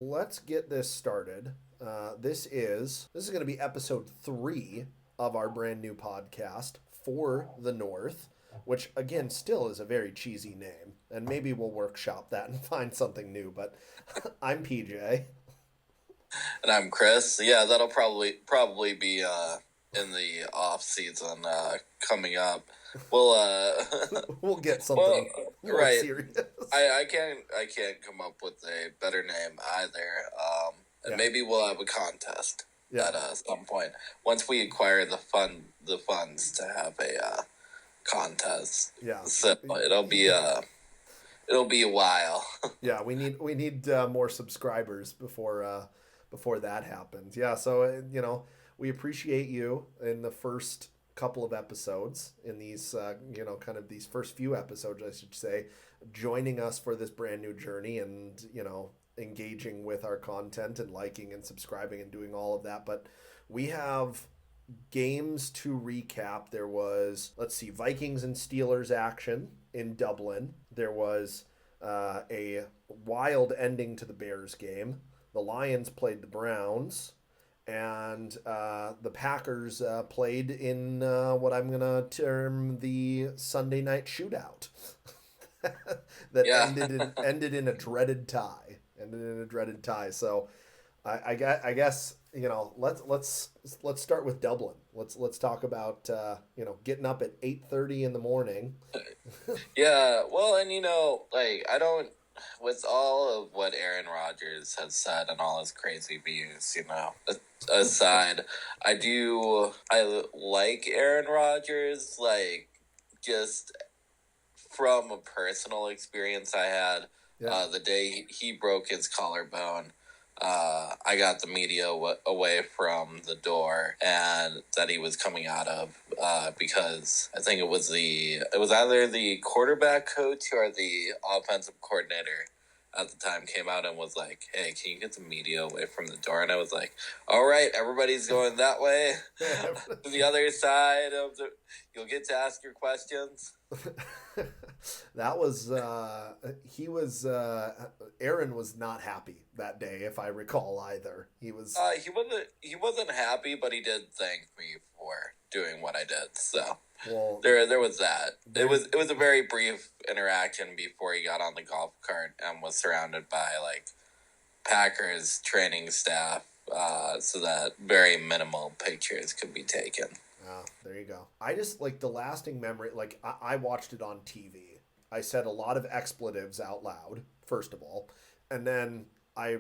Let's get this started. This is going to be episode 3 of our brand new podcast for the North, which again still is a very cheesy name, and maybe we'll workshop that and find something new. But I'm PJ. And I'm Chris. Yeah, that'll probably be in the off season coming up. We'll We'll get something more right. serious. I can't come up with a better name either. And maybe we'll have a contest at some point once we acquire the funds to have a contest. Yeah. So it'll be a while. Yeah, we need more subscribers before that happens. Yeah, so we appreciate you in the first couple of episodes, in these kind of these first few episodes, I should say, joining us for this brand new journey, and engaging with our content and liking and subscribing and doing all of that. But we have games to recap. There was, Vikings and Steelers action in Dublin. There was a wild ending to the Bears game. The Lions played the Browns, and the Packers played in what I'm going to term the Sunday night shootout that ended in a dreaded tie. So I guess let's start with Dublin. Let's talk about getting up at 8:30 in the morning. Yeah, well, and I don't, with all of what Aaron Rodgers has said and all his crazy views, aside, I like Aaron Rodgers, just from a personal experience I had. The day he broke his collarbone, I got the media away from the door and that he was coming out of, because I think it was either the quarterback coach or the offensive coordinator at the time came out and was like, "Hey, can you get the media away from the door?" And I was like, "All right, everybody's going that way to the other side of the. You'll get to ask your questions." That was Aaron was not happy that day, if I recall either. He wasn't happy, but he did thank me for doing what I did. So there was that. It was a very brief interaction before he got on the golf cart and was surrounded by Packers training staff, so that very minimal pictures could be taken. Oh, there you go. I just the lasting memory. I watched it on TV. I said a lot of expletives out loud, first of all, and then I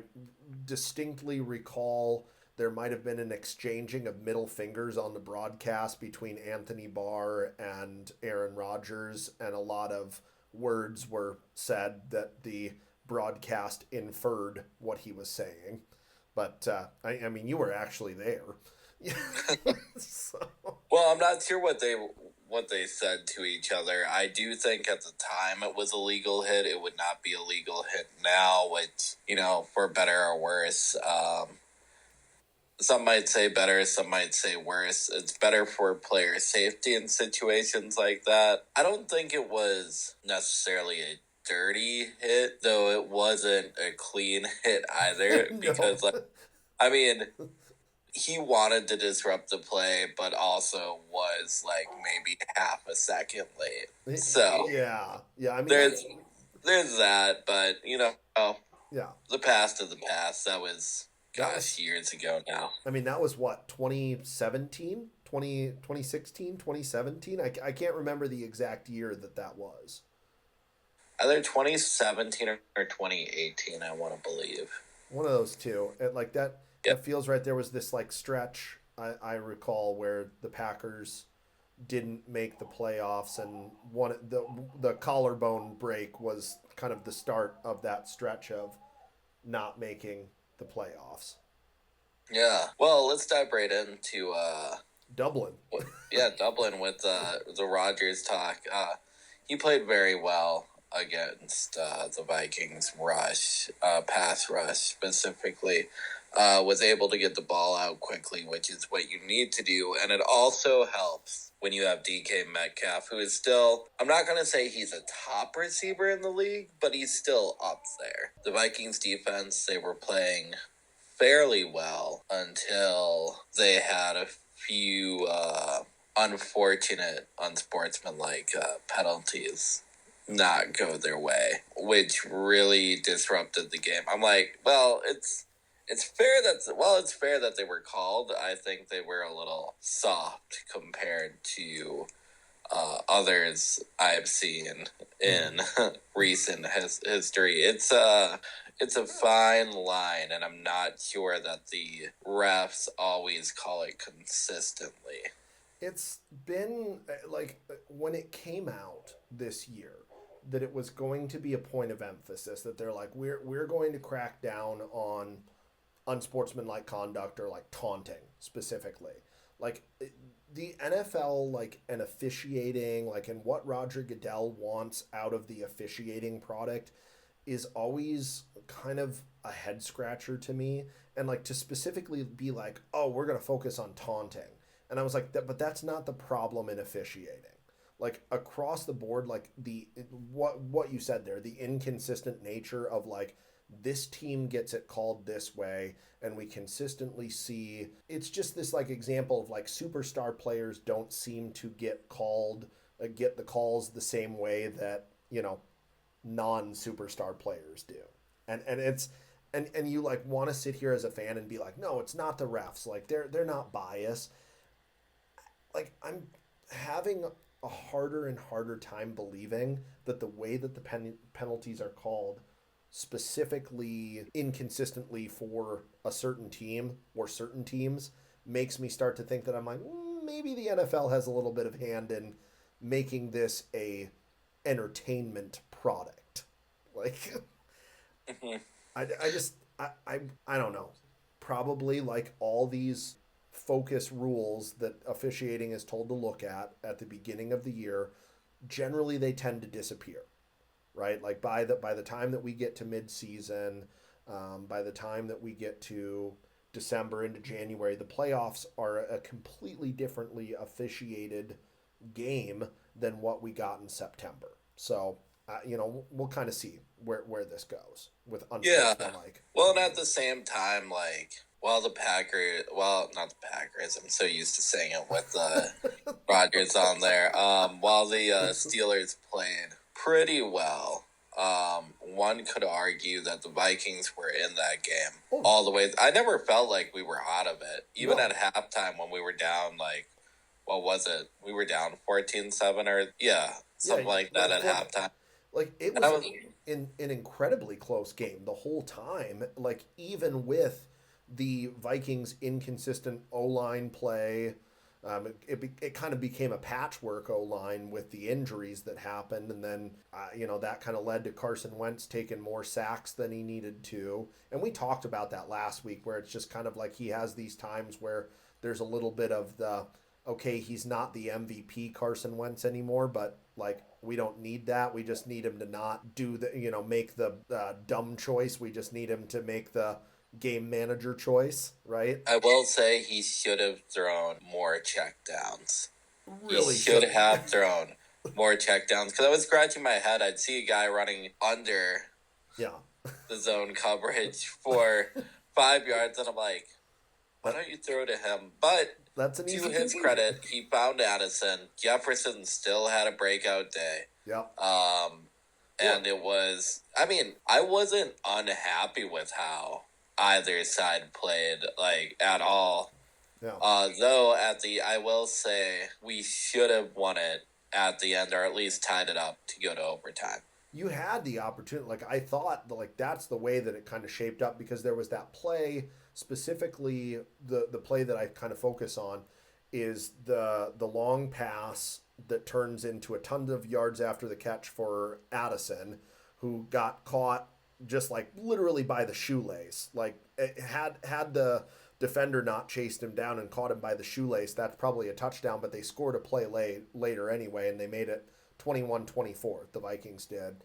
distinctly recall there might have been an exchanging of middle fingers on the broadcast between Anthony Barr and Aaron Rodgers, and a lot of words were said that the broadcast inferred what he was saying. But I mean, you were actually there. So. Well, I'm not sure what they said to each other. I do think at the time it was a legal hit. It would not be a legal hit now, which, for better or worse. Some might say better, some might say worse. It's better for player safety in situations like that. I don't think it was necessarily a dirty hit, though it wasn't a clean hit either. Because, he wanted to disrupt the play, but also was like maybe half a second late. So yeah. I mean, there's that, but yeah, the past is the past. That was that was. years ago now. I mean, that was what 2017, 2016, 2017. I can't remember the exact year that was. Either 2017 or 2018, I want to believe. One of those two. Like that. Yep. That feels right. There was this like stretch I recall where the Packers didn't make the playoffs, and the collarbone break was kind of the start of that stretch of not making the playoffs. Yeah. Well, let's dive right into Dublin. Dublin with the Rodgers talk. He played very well against the Vikings pass rush specifically. Was able to get the ball out quickly, which is what you need to do. And it also helps when you have DK Metcalf, who is still, I'm not going to say he's a top receiver in the league, but he's still up there. The Vikings defense, they were playing fairly well until they had a few unfortunate, unsportsmanlike penalties not go their way, which really disrupted the game. I'm like, well, it's fair that they were called. I think they were a little soft compared to others I've seen in recent history. It's a fine line, and I'm not sure that the refs always call it consistently. It's been like when it came out this year that it was going to be a point of emphasis that they're like we're going to crack down on unsportsmanlike conduct or like taunting specifically. Like the NFL like and officiating like and what Roger Goodell wants out of the officiating product is always kind of a head scratcher to me, and like to specifically be like, "Oh, we're going to focus on taunting." And I was like, but that's not the problem in officiating. Like across the board, like the what you said there, the inconsistent nature of like this team gets it called this way, and we consistently see it's just this like example of like superstar players don't seem to get the calls the same way that non-superstar players do, and it's and you like want to sit here as a fan and be like, no, it's not the refs, like they're not biased. Like I'm having a harder and harder time believing that the way that the penalties are called specifically inconsistently for a certain team or certain teams makes me start to think that I'm like, maybe the NFL has a little bit of hand in making this a entertainment product. Like I don't know. Probably like all these focus rules that officiating is told to look at the beginning of the year, generally they tend to disappear, right? Like by the time that we get to mid-season, by the time that we get to December into January, the playoffs are a completely differently officiated game than what we got in September. So we'll kind of see where this goes with unsportsmanlike. Well, and at the same time, like, not the Packers. I'm so used to saying it with Rodgers on there. While the Steelers played pretty well, one could argue that the Vikings were in that game all the way. I never felt like we were out of it, even at halftime when we were down. Like, what was it? We were down 14-7 or something like that at halftime. Like it was an incredibly close game the whole time. Like even with the Vikings' inconsistent O-line play, it kind of became a patchwork O-line with the injuries that happened, and then that kind of led to Carson Wentz taking more sacks than he needed to. And we talked about that last week, where it's just kind of like he has these times where there's a little bit of the okay, he's not the MVP Carson Wentz anymore, but like we don't need that. We just need him to not do make the dumb choice. We just need him to make the game manager choice, right? I will say he should have thrown more checkdowns. Really he should have thrown more checkdowns, because I was scratching my head. I'd see a guy running under the zone coverage for 5 yards, and I'm like, Why don't you throw to him? But That's an easy to his conclusion. credit, he found Addison. Jefferson still had a breakout day. Yeah. And it was, I mean, I wasn't unhappy with how either side played, like, at all. Yeah. Though I will say we should have won it at the end, or at least tied it up to go to overtime. You had the opportunity. Like I thought, like that's the way that it kind of shaped up because there was that play specifically. The play that I kind of focus on is the long pass that turns into a ton of yards after the catch for Addison, who got caught just like literally by the shoelace. Like it had the defender not chased him down and caught him by the shoelace, that's probably a touchdown, but they scored a play later anyway, and they made it 21-24. The Vikings did.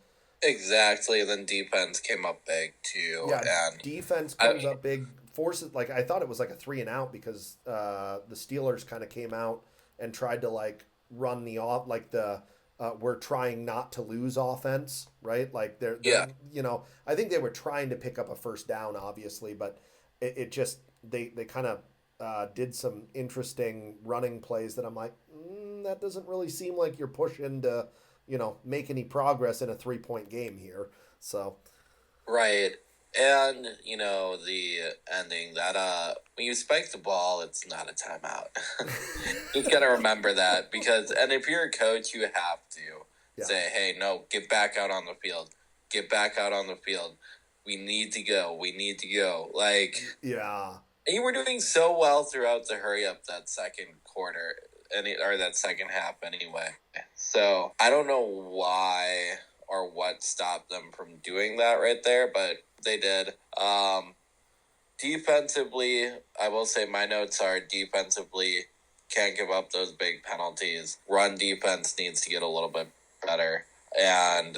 Exactly. Then defense came up big too. Yeah, And defense comes up big, forces like I thought it was like a 3-and-out because the Steelers kind of came out and tried to like run the off like the we're trying not to lose offense, right? Like they're you know I think they were trying to pick up a first down, obviously, but it just they kind of did some interesting running plays that I'm like that doesn't really seem like you're pushing to make any progress in a 3-point game here. So right. And, the ending that when you spike the ball, it's not a timeout. Just gotta remember that and if you're a coach, you have to say, hey, no, get back out on the field. Get back out on the field. We need to go. We need to go. Like, yeah. And you were doing so well throughout the hurry up that second quarter, or that second half anyway. So I don't know why or what stopped them from doing that right there, but they did. Defensively, I will say my notes are defensively can't give up those big penalties. Run defense needs to get a little bit better. And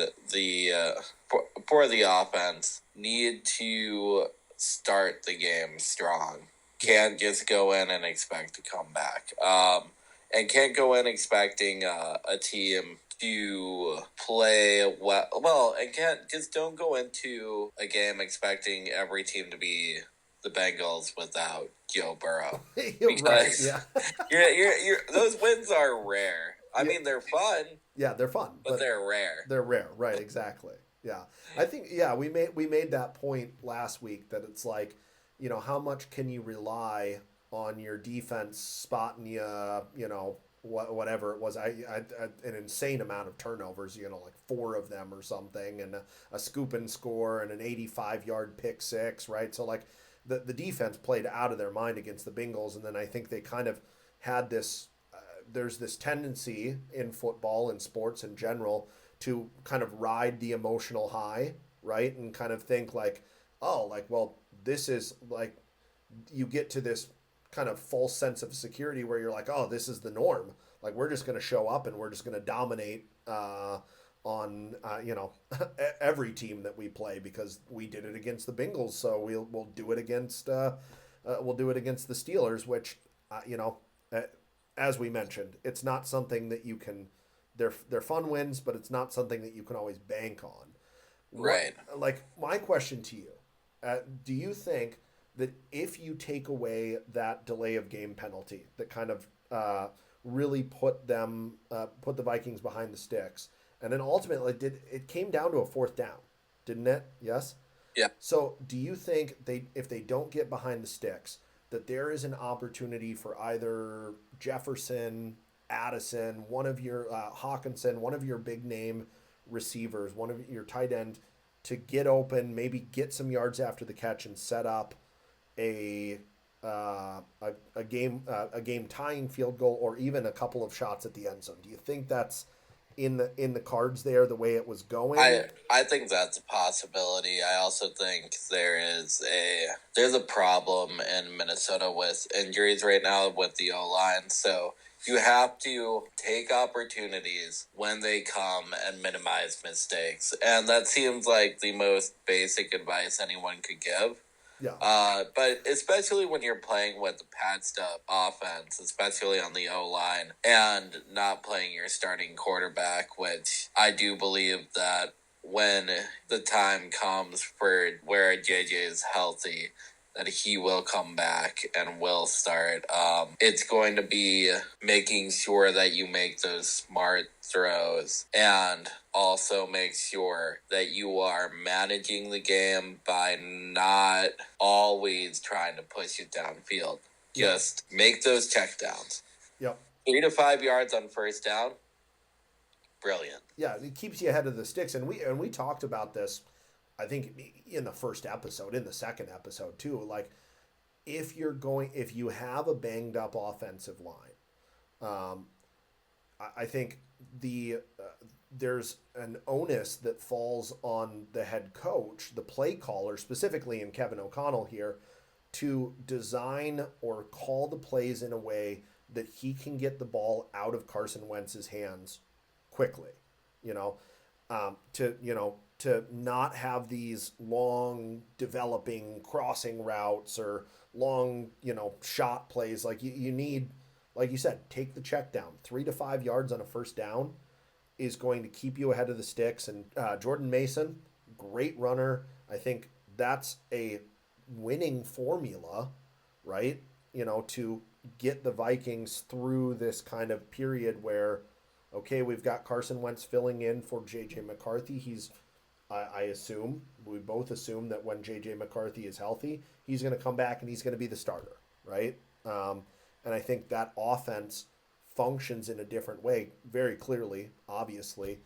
for the offense, need to start the game strong. Can't just go in and expect to come back. And can't go in expecting a team to play well, and don't go into a game expecting every team to be the Bengals without Joe Burrow. Because you're those wins are rare. I mean, they're fun. Yeah, they're fun, but they're rare. They're rare, right? Exactly. Yeah, I think we made that point last week that it's like, how much can you rely on your defense spotting you, whatever it was. I an insane amount of turnovers, like 4 of them or something, and a scoop and score and an 85-yard pick six, right? So like the defense played out of their mind against the Bengals, and then I think they kind of had this. There's this tendency in football and sports in general to kind of ride the emotional high, right? And kind of think like, oh, like, well, this is like, you get to this kind of false sense of security where you're like, oh, this is the norm. Like, we're just going to show up and we're just going to dominate on, every team that we play because we did it against the Bengals. So we'll do it against the Steelers, which, as we mentioned, it's not something that you can. They're fun wins, but it's not something that you can always bank on. Right. Like my question to you, do you think that if you take away that delay of game penalty that kind of really put the Vikings behind the sticks, and then ultimately it came down to a 4th down, didn't it? Yes. Yeah. So do you think if they don't get behind the sticks, that there is an opportunity for either Jefferson, Addison, one of your Hawkinson, one of your big name receivers, one of your tight end, to get open, maybe get some yards after the catch and set up a game tying field goal or even a couple of shots at the end zone? Do you think that's in the cards there the way it was going? I think that's a possibility. I also think there's a problem in Minnesota with injuries right now with the O-line. So you have to take opportunities when they come and minimize mistakes. And that seems like the most basic advice anyone could give. Yeah. But especially when you're playing with the patched up offense, especially on the O-line, and not playing your starting quarterback, which I do believe that when the time comes for where JJ is healthy, that he will come back and will start. It's going to be making sure that you make those smart throws and also make sure that you are managing the game by not always trying to push it downfield. Just make those checkdowns. Yep. 3 to 5 yards on first down. Brilliant. Yeah, it keeps you ahead of the sticks, and we talked about this, I think, in the first episode, in the second episode too. Like, if you have a banged up offensive line, I think there's an onus that falls on the head coach, the play caller, specifically in Kevin O'Connell here, to design or call the plays in a way that he can get the ball out of Carson Wentz's hands quickly, to not have these long developing crossing routes or long, shot plays. Like you need, like you said, take the check down. 3 to 5 yards on a first down is going to keep you ahead of the sticks. And Jordan Mason, great runner. I think that's a winning formula, right? To get the Vikings through this kind of period where, okay, we've got Carson Wentz filling in for J.J. McCarthy. We both assume that when J.J. McCarthy is healthy, he's going to come back and he's going to be the starter, right? And I think that offense functions in a different way, very clearly, obviously,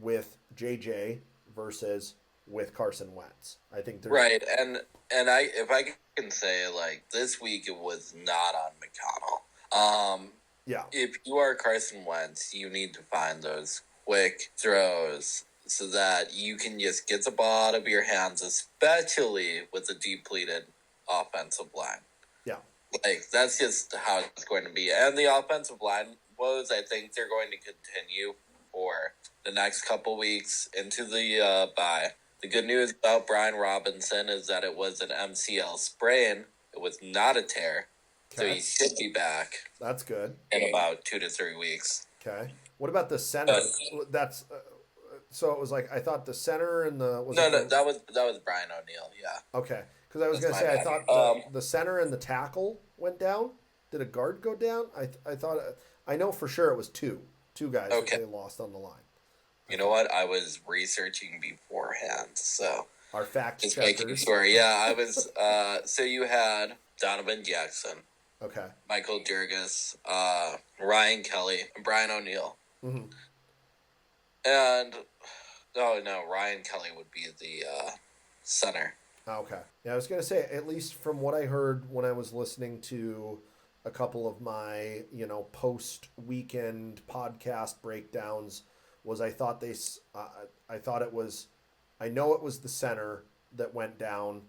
with J.J. versus with Carson Wentz. I think there's... Right, and if I can say, like, this week it was not on McConnell. Yeah. If you are Carson Wentz, you need to find those quick throws so that you can just get the ball out of your hands, especially with a depleted offensive line. Yeah. Like, that's just how it's going to be. And the offensive line woes, I think they're going to continue for the next couple weeks into the bye. The good news about Brian Robinson is that it was an MCL sprain. It was not a tear. Okay. So he should be back. That's good. In about 2 to 3 weeks. Okay. What about the center? That's so it was like, I thought the center and the... that was Brian O'Neill, yeah. Okay. Because I was going to say, I thought the center and the tackle went down. Did a guard go down? I thought... I know for sure it was two guys that they lost on the line. You know what? I was researching beforehand, so... Our fact just checkers. Making sure. Yeah, I was... so you had Donovan Jackson. Okay. Michael Jurgis, Ryan Kelly, and Brian O'Neill. Mm-hmm. And... Oh, no, Ryan Kelly would be the center. Okay. Yeah, I was going to say, at least from what I heard when I was listening to a couple of my, post-weekend podcast breakdowns, was I thought I know it was the center that went down,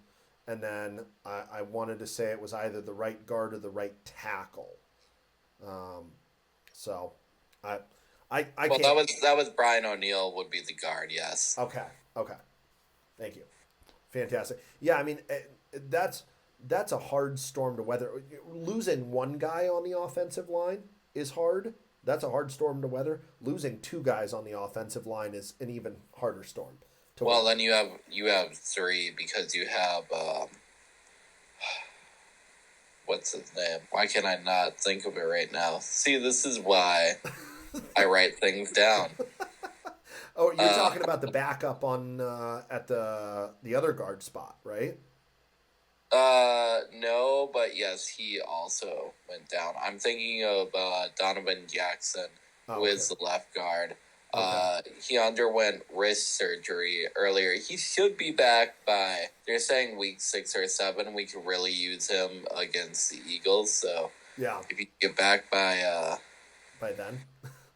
and then I wanted to say it was either the right guard or the right tackle. So I well, that was Brian O'Neill would be the guard, yes. Okay. Thank you. Fantastic. Yeah, I mean, that's a hard storm to weather. Losing one guy on the offensive line is hard. That's a hard storm to weather. Losing two guys on the offensive line is an even harder storm to weather. Well, then you have three because you have what's his name? Why can I not think of it right now? See, this is why I write things down. Oh, you're talking about the backup on at the other guard spot, right? No, but yes, he also went down. I'm thinking of Donovan Jackson, who is the left guard. Okay. He underwent wrist surgery earlier. He should be back by, they're saying week 6 or 7. We could really use him against the Eagles. So yeah, if you get back by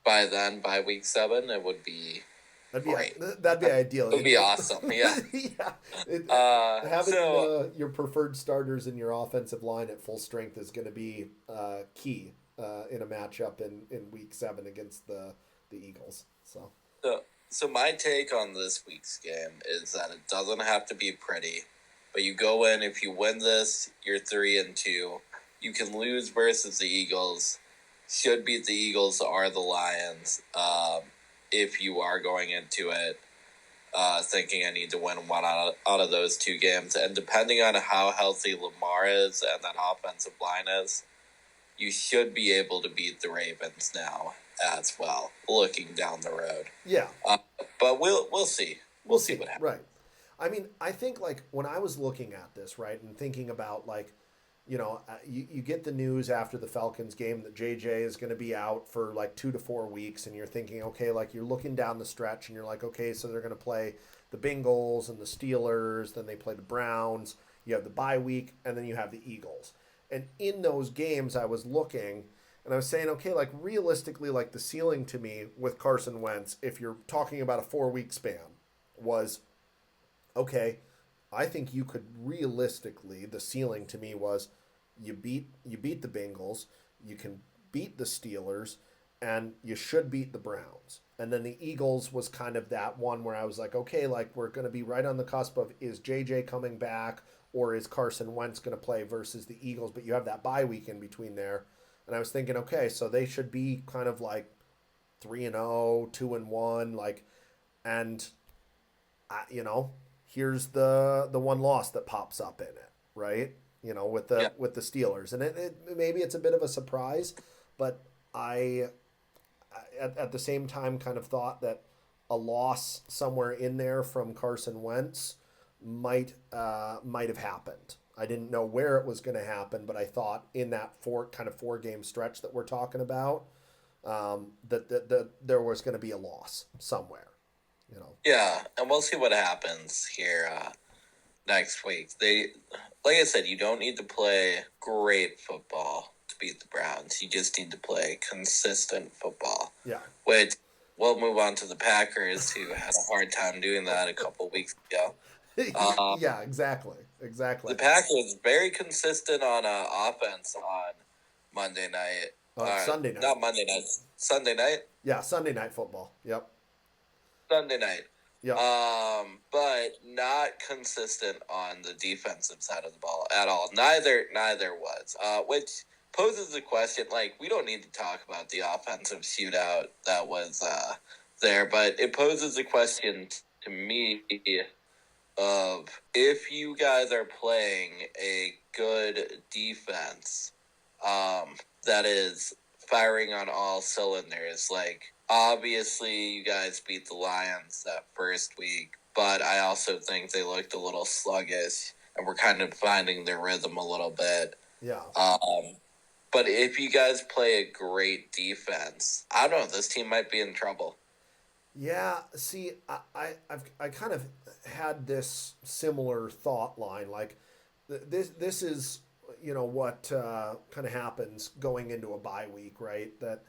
by week 7, it would be great. That'd be ideal. It would be awesome. Yeah. Yeah. Having your preferred starters in your offensive line at full strength is going to be key in a matchup in week 7 against the Eagles. So my take on this week's game is that it doesn't have to be pretty, but you go in, if you win this, you're 3-2. You can lose versus the Eagles. Should beat the Eagles or the Lions if you are going into it. thinking I need to win one out of those two games. And depending on how healthy Lamar is and that offensive line is, you should be able to beat the Ravens now as well, looking down the road. Yeah. But we'll see. We'll see what happens. Right. I mean, I think like when I was looking at this, right, and thinking about like, you get the news after the Falcons game that JJ is going to be out for like 2 to 4 weeks, and you're thinking, okay, like you're looking down the stretch, and you're like, okay, so they're going to play the Bengals and the Steelers, then they play the Browns. You have the bye week, and then you have the Eagles. And in those games, I was looking, and I was saying, okay, like realistically, like the ceiling to me with Carson Wentz, if you're talking about a 4 week span, was okay. I think you could realistically, the ceiling to me was you beat the Bengals, you can beat the Steelers, and you should beat the Browns. And then the Eagles was kind of that one where I was like, okay, like we're going to be right on the cusp of is JJ coming back or is Carson Wentz going to play versus the Eagles, but you have that bye week in between there. And I was thinking, okay, so they should be kind of like 3-0, 2-1, like, and here's the one loss that pops up in it, right? With the Steelers, and it maybe it's a bit of a surprise, but I at the same time kind of thought that a loss somewhere in there from Carson Wentz might have happened. I didn't know where it was going to happen, but I thought in that 4 game stretch that we're talking about, that there was going to be a loss somewhere. Yeah, and we'll see what happens here next week. Like I said, you don't need to play great football to beat the Browns. You just need to play consistent football. Yeah. Which we'll move on to the Packers, who had a hard time doing that a couple weeks ago. Yeah, exactly. The Packers very consistent on offense on Monday night. Sunday night. Not Monday night. Sunday night? Yeah, Sunday night football. Yep. Sunday night. Yep. But not consistent on the defensive side of the ball at all. Neither was. Which poses the question, like, we don't need to talk about the offensive shootout that was there, but it poses a question to me of if you guys are playing a good defense that is firing on all cylinders, like, obviously you guys beat the Lions that first week, but I also think they looked a little sluggish and were kind of finding their rhythm a little bit. Yeah. But if you guys play a great defense, I don't know, this team might be in trouble. Yeah, see, I kind of had this similar thought line. Like, this is, what kind of happens going into a bye week, right? That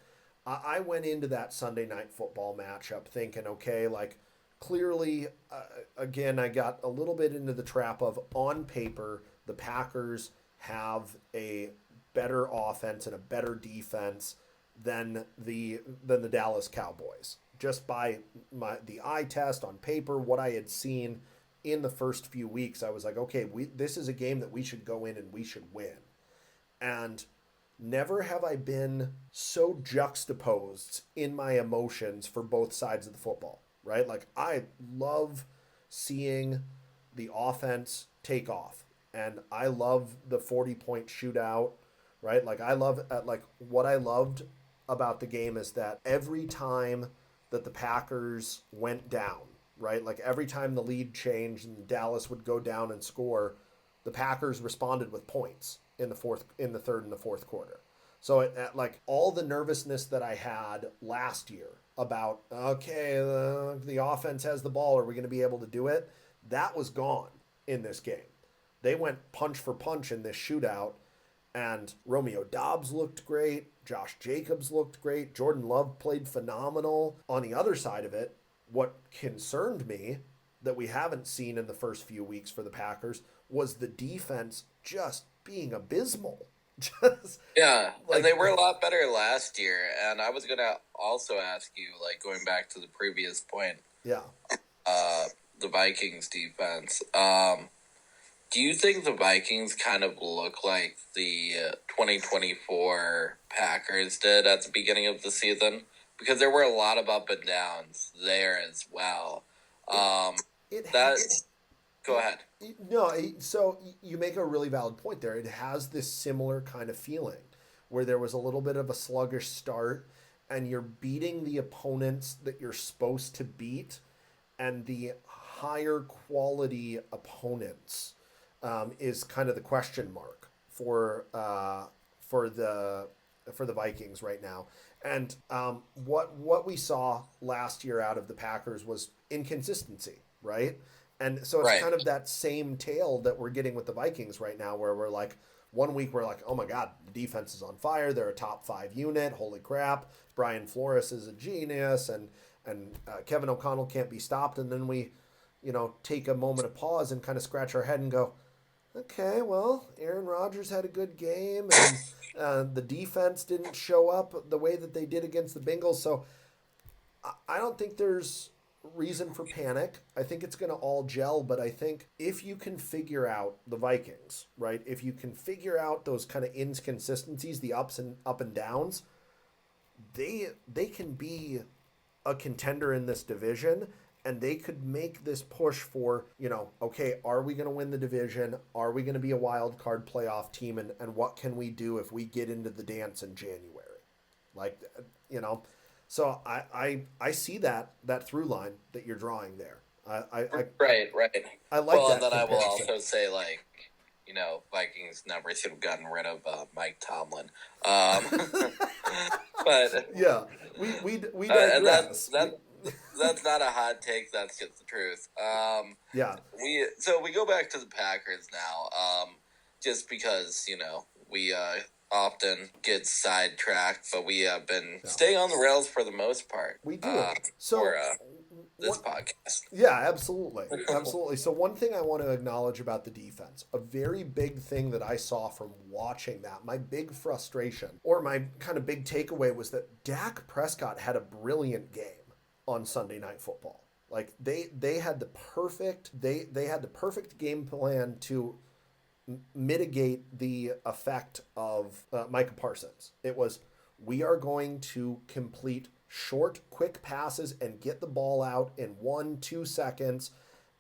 I went into that Sunday night football matchup thinking, okay, like, clearly, again, I got a little bit into the trap of, on paper, the Packers have a better offense and a better defense than the Dallas Cowboys. Just by the eye test on paper, what I had seen in the first few weeks, I was like, okay, this is a game that we should go in and we should win. And never have I been so juxtaposed in my emotions for both sides of the football, right? Like, I love seeing the offense take off, and I love the 40-point shootout, right? Like, what I loved about the game is that every time that the Packers went down, right? Like, every time the lead changed and Dallas would go down and score, the Packers responded with points in the third and the fourth quarter. So like all the nervousness that I had last year about, okay, the offense has the ball, are we going to be able to do it? That was gone in this game. They went punch for punch in this shootout, and Romeo Doubs looked great. Josh Jacobs looked great. Jordan Love played phenomenal. On the other side of it, what concerned me that we haven't seen in the first few weeks for the Packers was the defense just being abysmal. Yeah, and they were a lot better last year. And I was going to also ask you, like, going back to the previous point. Yeah. The Vikings defense. Do you think the Vikings kind of look like the 2024 Packers did at the beginning of the season? Because there were a lot of up and downs there as well. Um, It that has. Go ahead. No, so you make a really valid point there. It has this similar kind of feeling where there was a little bit of a sluggish start and you're beating the opponents that you're supposed to beat, and the higher quality opponents is kind of the question mark for the Vikings right now. And what we saw last year out of the Packers was inconsistency, right? And so it's Right. kind of that same tale that we're getting with the Vikings right now, where we're like, one week we're like, oh my God, the defense is on fire. They're a top 5 unit. Holy crap. Brian Flores is a genius. And Kevin O'Connell can't be stopped. And then we, take a moment of pause and kind of scratch our head and go, okay, well, Aaron Rodgers had a good game, and the defense didn't show up the way that they did against the Bengals. So I don't think there's reason for panic. I think it's going to all gel, but I think if you can figure out the Vikings, right? If you can figure out those kind of inconsistencies, the up and downs, they can be a contender in this division, and they could make this push for, okay, are we going to win the division? Are we going to be a wild card playoff team? And what can we do if we get into the dance in January? Like, you know, so I see that through line that you're drawing there. Right, right. I like Well, and that then I will comparison. also say, like, Vikings never should have gotten rid of Mike Tomlin. But Yeah, we and digress. that's not a hot take. That's just the truth. Yeah, We go back to the Packers now. Just because we often get sidetracked, but we have been yeah, staying on the rails for the most part. we do. For So this what? podcast. Yeah, absolutely. Absolutely. So, one thing I want to acknowledge about the defense, a very big thing that I saw from watching that, my big frustration or my kind of big takeaway was that Dak Prescott had a brilliant game on Sunday Night Football. Like they had the perfect game plan to mitigate the effect of Micah Parsons. It was, we are going to complete short, quick passes and get the ball out in 1-2 seconds.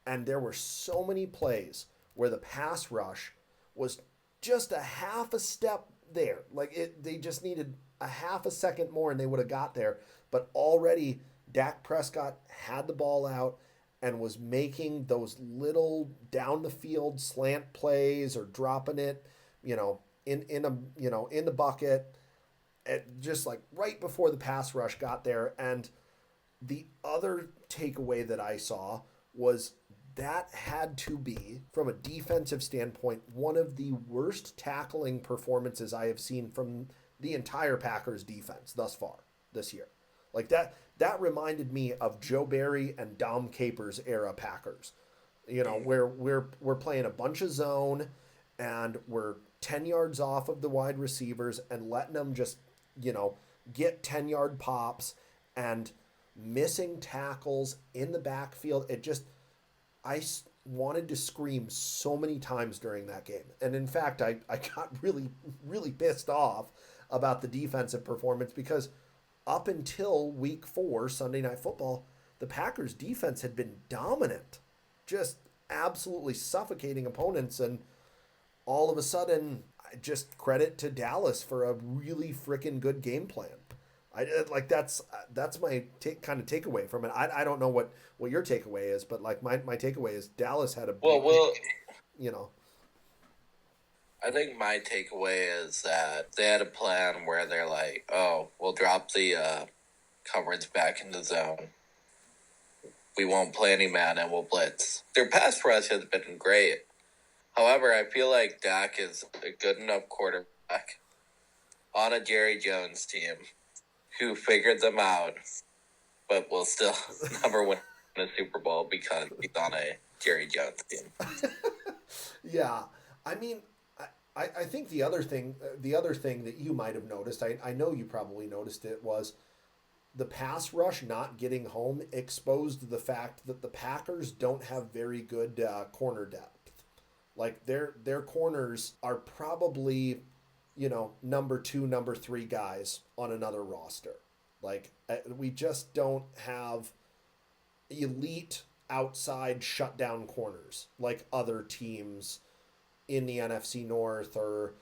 And there were so many plays where the pass rush was just a half a step there. They just needed a half a second more and they would have got there. But already Dak Prescott had the ball out and was making those little down the field slant plays or dropping it, in the bucket, just like right before the pass rush got there. And the other takeaway that I saw was that had to be, from a defensive standpoint, one of the worst tackling performances I have seen from the entire Packers defense thus far this year. Like that reminded me of Joe Barry and Dom Capers era Packers. Where we're playing a bunch of zone and we're 10 yards off of the wide receivers and letting them just, get 10-yard pops and missing tackles in the backfield. I wanted to scream so many times during that game. And in fact, I got really, really pissed off about the defensive performance because up until week 4, Sunday Night Football, the Packers defense had been dominant, just absolutely suffocating opponents. And all of a sudden, just credit to Dallas for a really freaking good game plan. That's my kind of takeaway from it. I don't know what your takeaway is, but like my takeaway is Dallas had a big, you know. I think my takeaway is that they had a plan where they're like, oh, we'll drop the coverage back into zone. We won't play any man and we'll blitz. Their pass rush has been great. However, I feel like Dak is a good enough quarterback on a Jerry Jones team who figured them out, but will still never win a Super Bowl because he's on a Jerry Jones team. Yeah, I mean, I think the other thing that you might have noticed, I know you probably noticed it, was the pass rush not getting home exposed the fact that the Packers don't have very good corner depth. Like their corners are probably, number 2, number 3 guys on another roster. Like we just don't have elite outside shutdown corners like other teams in the NFC North or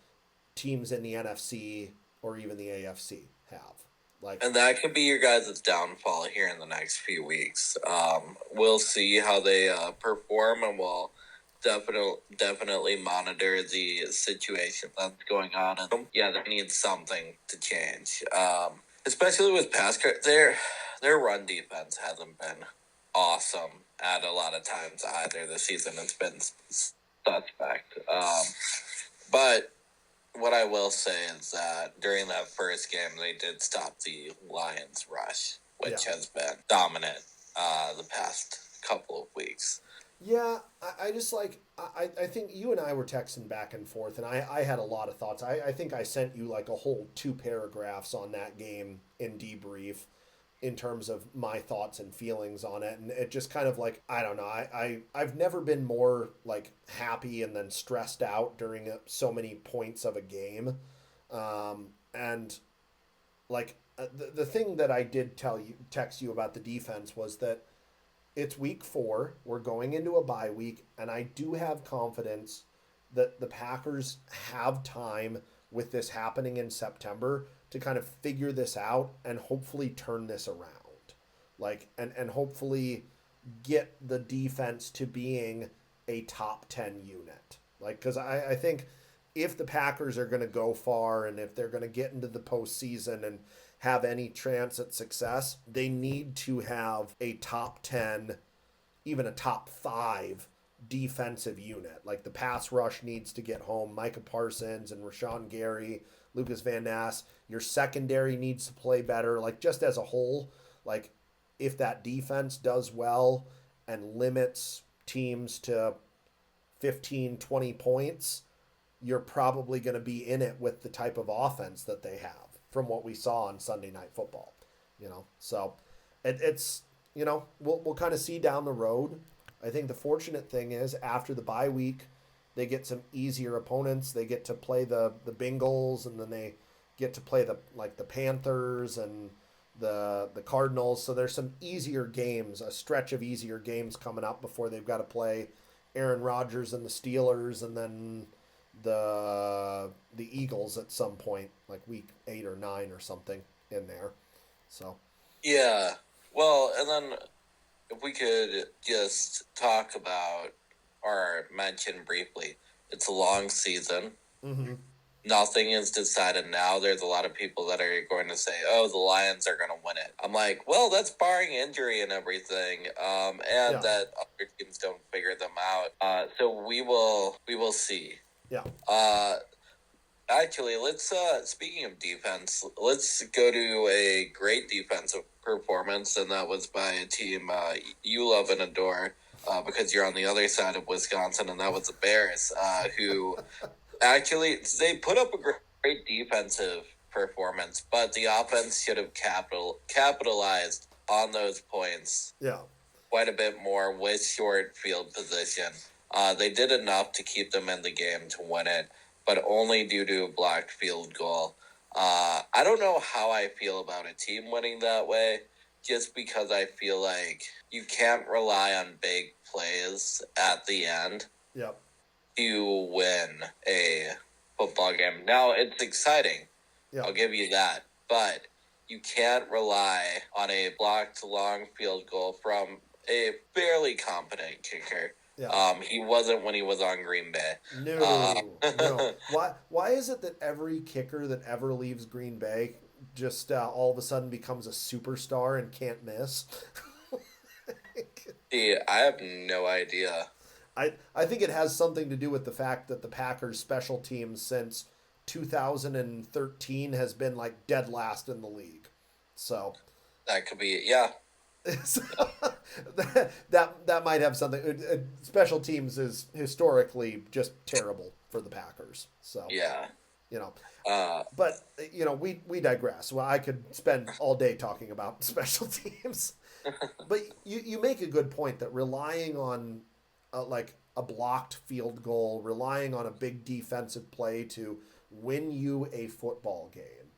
teams in the NFC or even the AFC have. Like, And that could be your guys' downfall here in the next few weeks. We'll see how they perform, and we'll definitely monitor the situation that's going on. And yeah, they need something to change, especially with their run defense hasn't been awesome at a lot of times either this season. It's been suspect, but what I will say is that during that first game, they did stop the Lions' rush, yeah. which has been dominant the past couple of weeks. Yeah, I just like I think you and I were texting back and forth, and I had a lot of thoughts. I think I sent you like a whole 2 paragraphs on that game in debrief in terms of my thoughts and feelings on it, and it just kind of like I don't know. I've never been more like happy and then stressed out during so many points of a game, and like the thing that I did text you about the defense was that it's week 4. We're going into a bye week, and I do have confidence that the Packers have time with this happening in September to kind of figure this out and hopefully turn this around. Like and hopefully get the defense to being a top 10 unit. Like cuz I think if the Packers are going to go far and if they're going to get into the postseason and have any chance at success, they need to have a top 10, even a top 5 defensive unit. Like the pass rush needs to get home. Micah Parsons and Rashawn Gary, Lucas Van Ness. Your secondary needs to play better. Like just as a whole, like if that defense does well and limits teams to 15, 20 points, you're probably going to be in it with the type of offense that they have from what we saw on Sunday Night Football. So it's we'll kind of see down the road. I think the fortunate thing is after the bye week, they get some easier opponents. They get to play the Bengals, and then they get to play the Panthers and the Cardinals. So there's some easier games, a stretch of easier games coming up before they've got to play Aaron Rodgers and the Steelers, and then the Eagles at some point, like week 8 or 9 or something in there. So yeah, well, and then if we could just talk about or mention briefly, it's a long season. mm-hmm. Nothing is decided now. There's a lot of people that are going to say, "Oh, the Lions are going to win it." I'm like, well, that's barring injury and everything, and Yeah. that other teams don't figure them out. So we will see. Yeah. Actually, let's speaking of defense, let's go to a great defensive performance, and that was by a team you love and adore because you're on the other side of Wisconsin, and that was the Bears, who actually they put up a great defensive performance, but the offense should have capitalized on those points Yeah. quite a bit more with short field position. They did enough to keep them in the game to win it, but only due to a blocked field goal. I don't know how I feel about a team winning that way, just because I feel like you can't rely on big plays at the end Yep. to win a football game. Now, it's exciting. Yep. I'll give you that. But you can't rely on a blocked long field goal from a fairly competent kicker. Yeah. He wasn't when he was on Green Bay. No. Why is it that every kicker that ever leaves Green Bay just all of a sudden becomes a superstar and can't miss? See, I have no idea. I think it has something to do with the fact that the Packers special teams since 2013 has been like dead last in the league. So That could be it. Yeah. so that might have something. Special teams is historically just terrible for the Packers. So Yeah. you know, Uh, but we digress. Well, I could spend all day talking about special teams, but you make a good point that relying on like a blocked field goal, relying on a big defensive play to win you a football game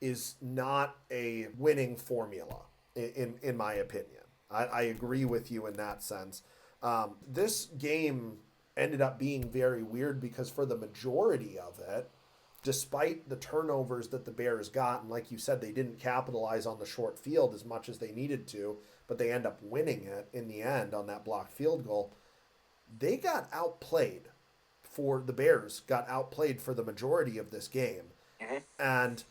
is not a winning formula in my opinion. I agree with you in that sense. This game ended up being very weird because for the majority of it, despite the turnovers that the Bears got, and like you said, they didn't capitalize on the short field as much as they needed to, but they end up winning it in the end on that blocked field goal. They got outplayed for the Bears, got outplayed for the majority of this game. Mm-hmm. And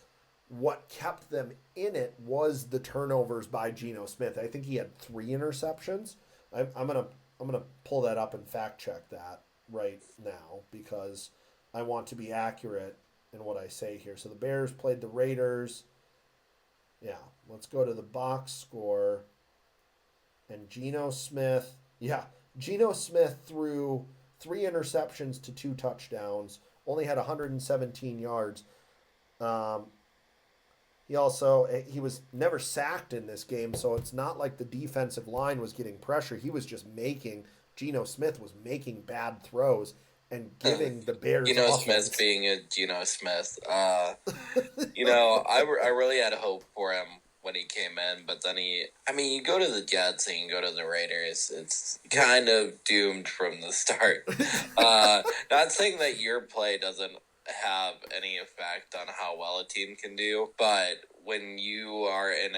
what kept them in it was the turnovers by Geno Smith. I think he had 3 interceptions. I'm gonna pull that up and fact check that right now because I want to be accurate in what I say here. So the Bears played the Raiders. Yeah, let's go to the box score. And Geno Smith, yeah, Geno Smith threw 3 interceptions to 2 touchdowns, only had 117 yards. Um, he was never sacked in this game, so it's not like the defensive line was getting pressure. He was just making Geno Smith was making bad throws and giving the Bears Geno offense. Smith being a Geno Smith. I really had hope for him when he came in, but then you go to the Jets and you go to the Raiders, it's kind of doomed from the start. Not saying that your play doesn't have any effect on how well a team can do, but when you are in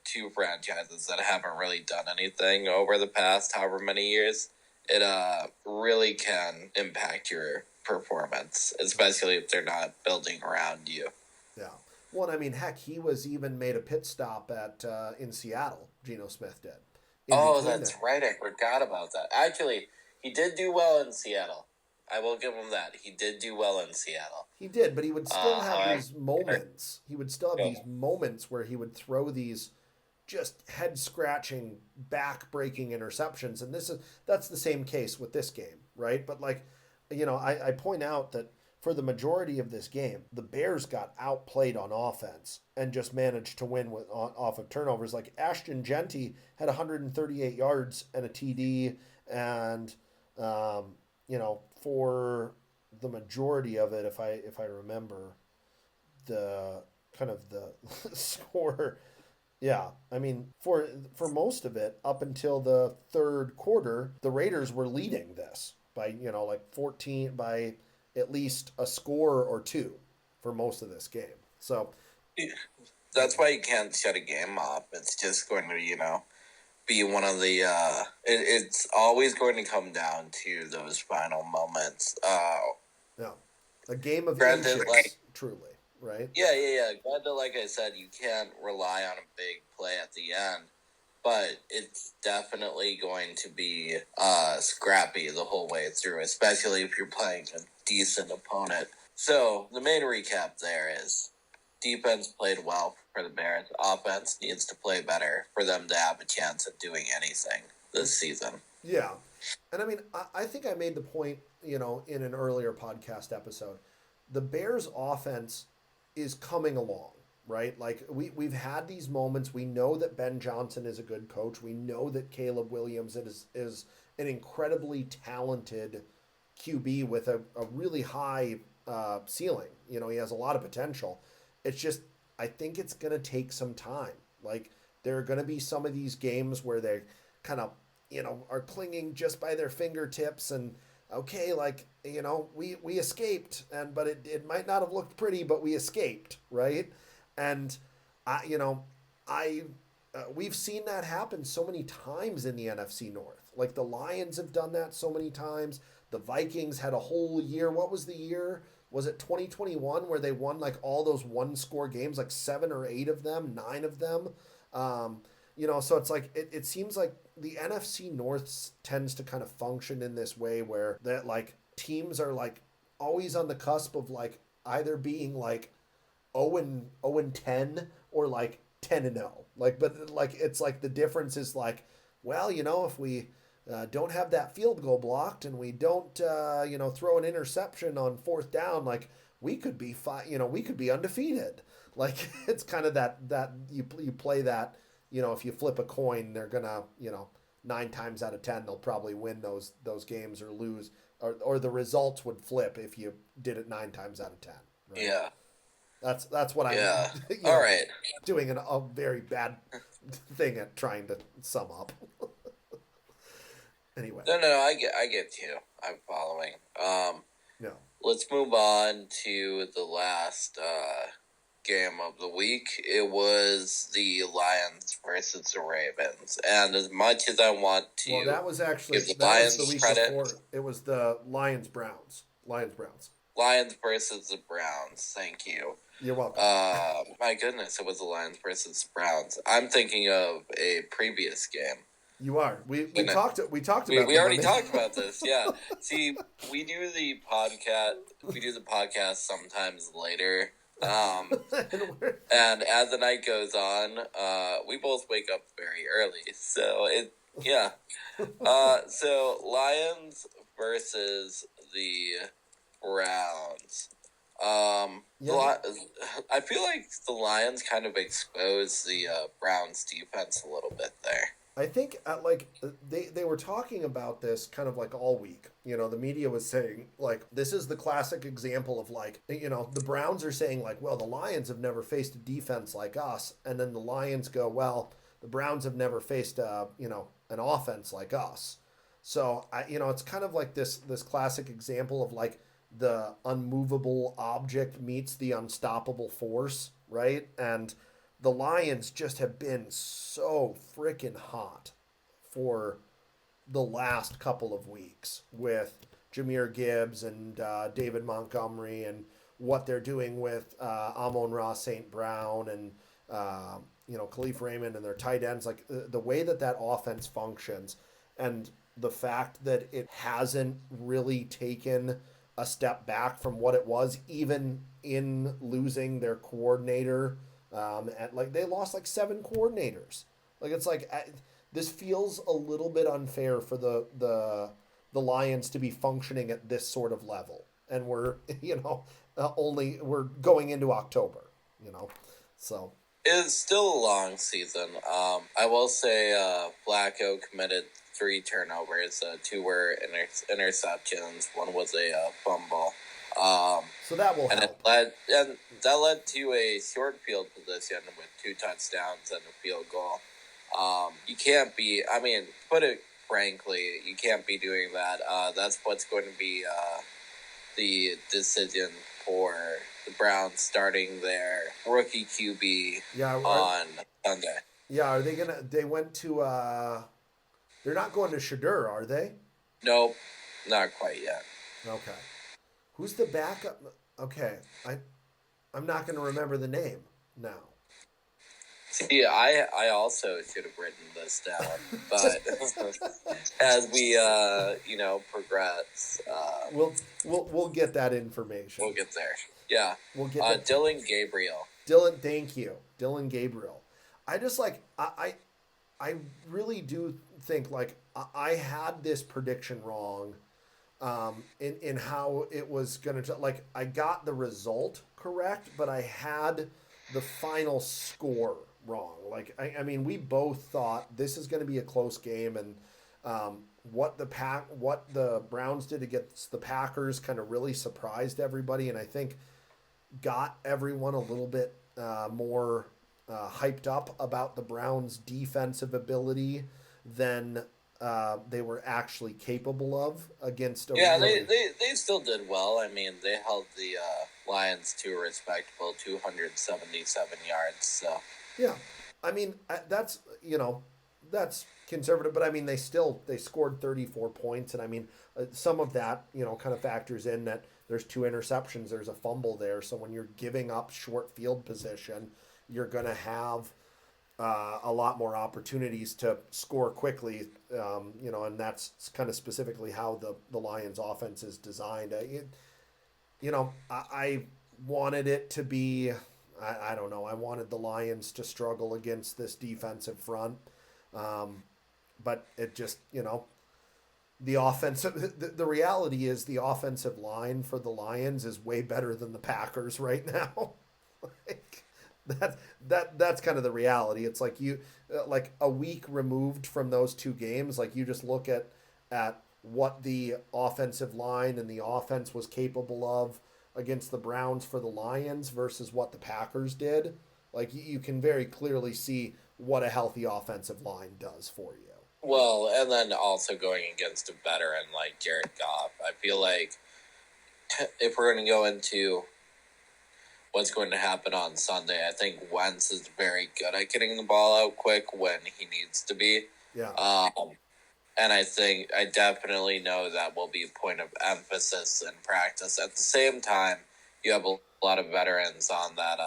two franchises that haven't really done anything over the past however many years, it really can impact your performance, especially if they're not building around you. Yeah. Well, I mean, heck, he was even made a pit stop at in Seattle. Geno Smith did. Oh, that's right. I forgot about that. Actually, he did do well in Seattle. I will give him that. He did do well in Seattle. He did, but he would still have these moments. He would still have these moments where he would throw these just head scratching, back breaking interceptions, and that's the same case with this game, right? But like, I point out that for the majority of this game, the Bears got outplayed on offense and just managed to win off of turnovers. Like Ashton Genty had 138 yards and a TD, and for the majority of it, if I remember the kind of the score. Yeah, I mean, for most of it, up until the third quarter, the Raiders were leading this by like 14, by at least a score or two for most of this game. So that's why you can't shut a game off. It's just going to be one of the. It's always going to come down to those final moments. Yeah, a game of inches, truly. Right? Yeah. Granted, like I said, you can't rely on a big play at the end, but it's definitely going to be scrappy the whole way through, especially if you're playing a decent opponent. So the main recap there is defense played well for the Bears. Offense needs to play better for them to have a chance at doing anything this season. Yeah. And I mean, I think I made the point, in an earlier podcast episode. The Bears' offense is coming along, right? Like we've had these moments. We know that Ben Johnson is a good coach. We know that Caleb Williams is an incredibly talented QB with a really high ceiling. He has a lot of potential. It's just, I think it's going to take some time. Like there are going to be some of these games where they kind of, are clinging just by their fingertips and, okay, like, we escaped, but it might not have looked pretty, but we escaped, right? And we've seen that happen so many times in the NFC North. Like the Lions have done that so many times. The Vikings had a whole year. What was the year? Was it 2021 where they won like all those 1-score games, like 7 or 8 of them, 9 of them? So it's like it seems like the NFC North tends to kind of function in this way where that like teams are like always on the cusp of like either being like 0-10 or like 10-0. Like, but like it's like the difference is like, well, if we don't have that field goal blocked and we don't throw an interception on 4th down, like we could be we could be undefeated. Like it's kind of that you play that. If you flip a coin, they're gonna, 9 times out of 10, they'll probably win those games or lose, or the results would flip if you did it 9 times out of 10. Right? Yeah. That's what I'm. All right. Doing a very bad thing at trying to sum up. Anyway, No, I get you. I'm following. no. Let's move on to the last game of the week. It was the Lions versus the Ravens, and as much as I want Well, to that was actually give the that was the Lions week credit, before. It was the Lions Browns. Lions Browns. Lions versus the Browns. Thank you. You're welcome. My goodness, it was the Lions versus the Browns. I'm thinking of a previous game. You are. We talked about we already them. talked about this. Yeah. See, we do the podcast. We do the podcast sometimes later. And as the night goes on, we both wake up very early. So yeah. So Lions versus the Browns. Yeah. I feel like the Lions kind of exposed the Browns defense a little bit there. I think they were talking about this kind of like all week. You know, the media was saying like this is the classic example of like, you know, the Browns are saying like, well, the Lions have never faced a defense like us, and then the Lions go, well, the Browns have never faced you know, an offense like us. So you know, it's kind of like this classic example of like the unmovable object meets the unstoppable force, right? And the Lions just have been so freaking hot for the last couple of weeks with Jahmyr Gibbs and David Montgomery and what they're doing with Amon-Ra St. Brown and you know, Khalif Raymond and their tight ends. Like the way that offense functions and the fact that it hasn't really taken a step back from what it was, even in losing their coordinator. And like they lost like 7 coordinators. Like it's like this feels a little bit unfair for the Lions to be functioning at this sort of level, and we're you know we're going into October, you know, so it's still a long season. I will say Flacco committed 3 turnovers. 2 were interceptions. 1 was a fumble. so that will help. And that led to a short field position with 2 touchdowns and a field goal. You can't be. I mean, put it frankly, you can't be doing that. That's what's going to be the decision for the Browns starting their rookie QB on Sunday. Yeah, are they gonna? They went to. They're not going to Shadur, are they? Nope, not quite yet. Okay. Who's the backup? Okay, I'm not going to remember the name now. See, I also should have written this down, but as we you know progress, we'll get that information. We'll get there. Yeah, we'll get Dylan Gabriel. Dylan, thank you, Dylan Gabriel. I just like I really do think like I had this prediction wrong. In how it was going to, like, I got the result correct, but I had the final score wrong. Like, I mean, we both thought this is going to be a close game, and what the Browns did against the Packers kind of really surprised everybody, and I think got everyone a little bit more hyped up about the Browns' defensive ability than they were actually capable of against a they still did well. I mean, they held the Lions to a respectable 277 yards. So yeah, I mean that's that's conservative, but I mean they scored 34 points, and I mean some of that kind of factors in that there's 2 interceptions, there's a fumble there, so when you're giving up short field position, you're gonna have a lot more opportunities to score quickly, and that's kind of specifically how the Lions offense is designed. I wanted it to be, I don't know, I wanted the Lions to struggle against this defensive front. But it just, the offensive, the reality is the offensive line for the Lions is way better than the Packers right now. Like, that's kind of the reality. It's like like a week removed from those 2 games, like you just look at what the offensive line and the offense was capable of against the Browns for the Lions versus what the Packers did. Like you can very clearly see what a healthy offensive line does for you. Well, and then also going against a veteran like Jared Goff. I feel like if we're going to go into what's going to happen on Sunday, I think Wentz is very good at getting the ball out quick when he needs to be. Yeah. And I definitely know that will be a point of emphasis in practice. At the same time, you have a lot of veterans on that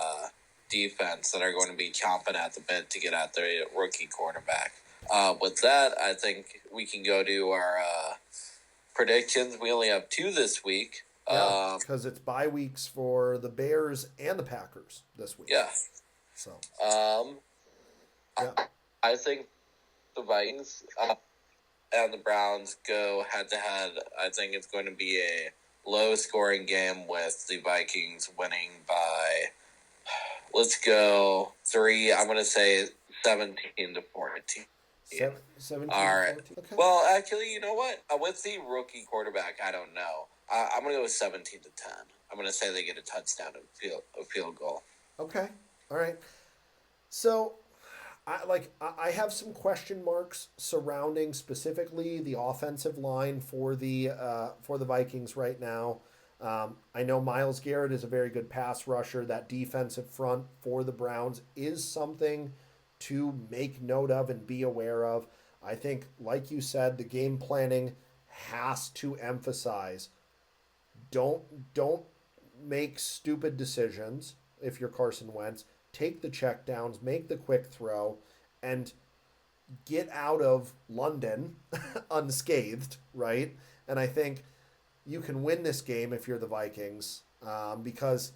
defense that are going to be chomping at the bit to get at the rookie quarterback. With that, I think we can go to our predictions. We only have 2 this week. Yeah, because it's bye weeks for the Bears and the Packers this week. Yeah. So. Yeah. I think the Vikings and the Browns go head to head. I think it's going to be a low scoring game with the Vikings winning by, let's go 3. I'm going to say 17-14. 17 All right. 14? Okay. Well, actually, you know what? With the rookie quarterback, I don't know. I'm going to go with 17-10. I'm going to say they get a touchdown and a field goal. Okay. All right. So, I have some question marks surrounding specifically the offensive line for the Vikings right now. I know Myles Garrett is a very good pass rusher. That defensive front for the Browns is something to make note of and be aware of. I think, like you said, the game planning has to emphasize don't make stupid decisions if you're Carson Wentz. Take the checkdowns, make the quick throw, and get out of London unscathed, right? And I think you can win this game if you're the Vikings, because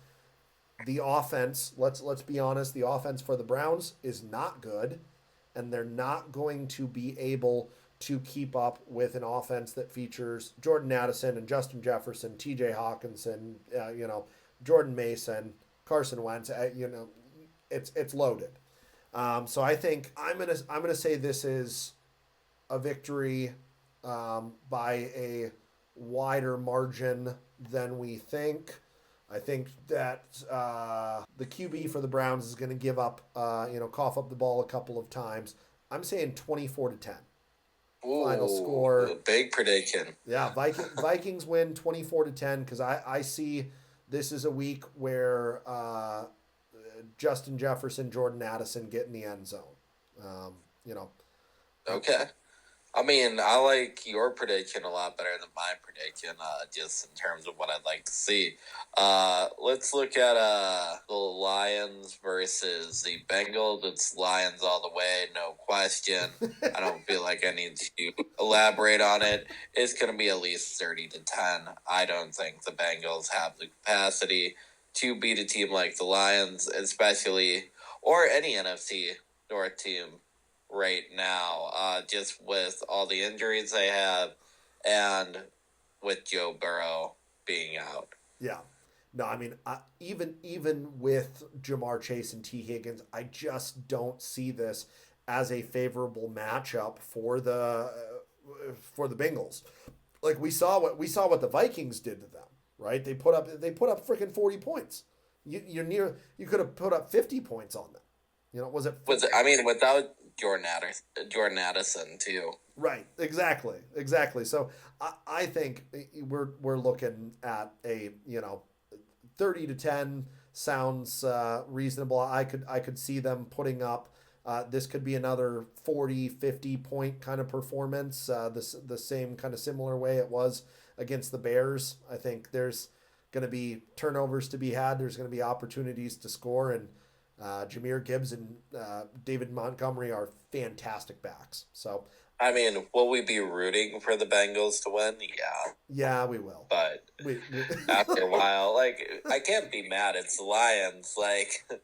the offense, let's be honest, the offense for the Browns is not good, and they're not going to be able to keep up with an offense that features Jordan Addison and Justin Jefferson, T.J. Hawkinson, Jordan Mason, Carson Wentz. It's loaded. So I think I'm gonna say this is a victory by a wider margin than we think. I think that the QB for the Browns is going to give up, cough up the ball a couple of times. I'm saying 24-10. Ooh, final score. Big prediction. Yeah, Vikings win 24-10 because I see this is a week where Justin Jefferson, Jordan Addison get in the end zone. Okay. I mean, I like your prediction a lot better than my prediction, just in terms of what I'd like to see. Let's look at the Lions versus the Bengals. It's Lions all the way, no question. I don't feel like I need to elaborate on it. It's going to be at least 30-10. I don't think the Bengals have the capacity to beat a team like the Lions, especially, or any NFC North team right now, just with all the injuries they have and with Joe Burrow being out. Yeah. No, I mean, even with Jamar Chase and T. Higgins, I just don't see this as a favorable matchup for the Bengals. Like we saw what the Vikings did to them, right? They put up freaking 40 points. You could have put up 50 points on them. Was it? Without Jordan Addison too. Right. Exactly. So I think we're looking at a 30-10 sounds reasonable. I could see them putting up. This could be another 40-50 point kind of performance. The same kind of similar way it was against the Bears. I think there's going to be turnovers to be had. There's going to be opportunities to score, and Jahmyr Gibbs and David Montgomery are fantastic backs. So, will we be rooting for the Bengals to win? Yeah. Yeah, we will. But after a while, I can't be mad. It's the Lions.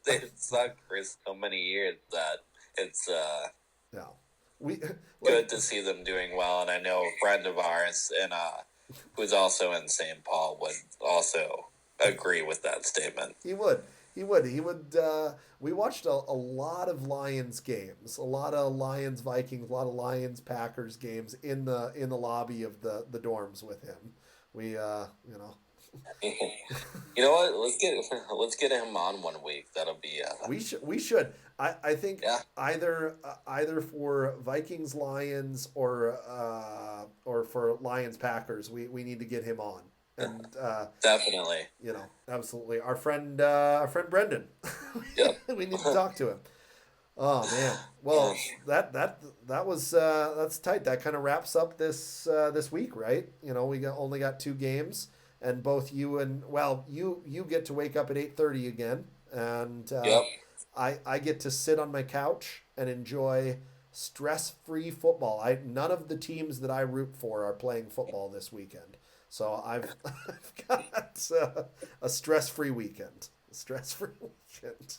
They've sucked for so many years that it's good to see them doing well. And I know a friend of ours who's also in St. Paul would also agree with that statement. He would. We watched a lot of Lions games, a lot of Lions Vikings, a lot of Lions Packers games in the lobby of the dorms with him. We You know what? Let's get him on one week. That'll be We should. I think yeah. either for Vikings Lions or for Lions Packers, we need to get him on. And Definitely. absolutely, our friend Brendan, Yep. we need to talk to him. Oh man. Yeah. Well, that was that's tight. That kind of wraps up this week, right? We only got two games, and both you and well, you get to wake up at 8:30 again, and Yep. I get to sit on my couch and enjoy stress-free football. I None of the teams that I root for are playing football this weekend, so I've got a stress-free weekend. A stress-free weekend.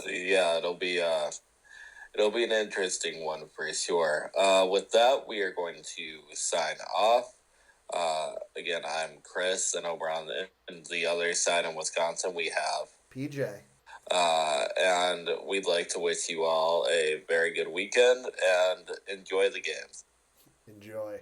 Yeah, it'll be an interesting one for sure. With that, we are going to sign off. Again, I'm Chris, and over on the other side in Wisconsin, we have PJ. and we'd like to wish you all a very good weekend and enjoy the games. Enjoy.